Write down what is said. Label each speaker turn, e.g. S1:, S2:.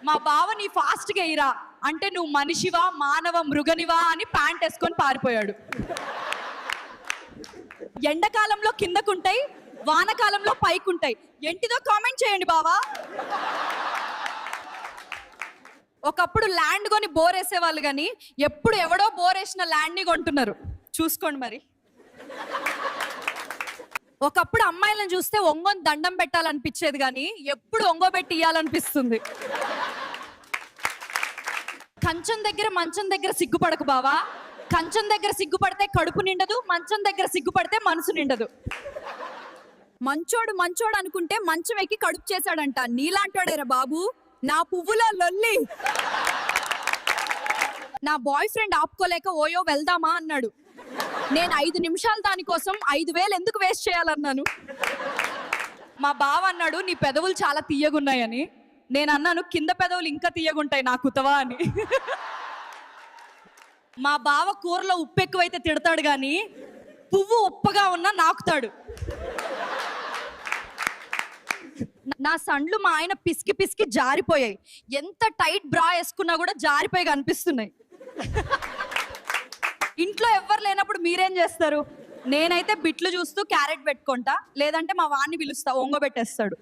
S1: మా బావ నీ ఫాస్ట్గా ఎయిరా అంటే నువ్వు మనిషివా మానవ మృగనివా అని ప్యాంట్ వేసుకొని పారిపోయాడు. ఎండాకాలంలో కిందకుంటాయి, వానకాలంలో పైకుంటాయి. ఏంటిదో కామెంట్ చేయండి బావా. ఒకప్పుడు ల్యాండ్ కొని బోర్ వేసేవాళ్ళు కానీ ఎప్పుడు ఎవడో బోర్ వేసిన ల్యాండ్ని కొంటున్నారు. చూసుకోండి మరి. ఒకప్పుడు అమ్మాయిలను చూస్తే ఒంగొని దండం పెట్టాలనిపించేది కానీ ఎప్పుడు ఒంగోబెట్టి ఇయ్యాలనిపిస్తుంది. కంచం దగ్గర మంచం దగ్గర సిగ్గుపడకు బావా. కంచం దగ్గర సిగ్గుపడితే కడుపు నిండదు, మంచం దగ్గర సిగ్గుపడితే మనసు నిండదు. మంచోడు మంచోడు అనుకుంటే మంచం ఎక్కి కడుపు చేశాడంట. నీలాంటోడేరా బాబు, నా పువ్వులో లొల్లి. నా బాయ్ ఫ్రెండ్ ఆపుకోలేక ఓయో వెళ్దామా అన్నాడు. నేను 5 నిమిషాలు దానికోసం 5,000 ఎందుకు వేస్ట్ చేయాలన్నాను. మా బావ అన్నాడు నీ పెదవులు చాలా తీయగున్నాయని. నేను అన్నాను కింద పెదవులు ఇంకా తీయగుంటాయి నా కుతవా అని. మా బావ కూరలో ఉప్పు ఎక్కువైతే తిడతాడు కానీ పువ్వు ఉప్పగా ఉన్నా నాకుతాడు. నా సండ్లు మా ఆయన పిసికి పిసికి జారిపోయాయి. ఎంత టైట్ బ్రా వేసుకున్నా కూడా జారిపోయి కనిపిస్తున్నాయి. ఇంట్లో ఎవ్వరు లేనప్పుడు మీరేం చేస్తారు? నేనైతే బిట్లు చూస్తూ క్యారెట్ పెట్టుకుంటా, లేదంటే మా వాడిని పిలుస్తా, ఒంగోబెట్టేస్తాడు.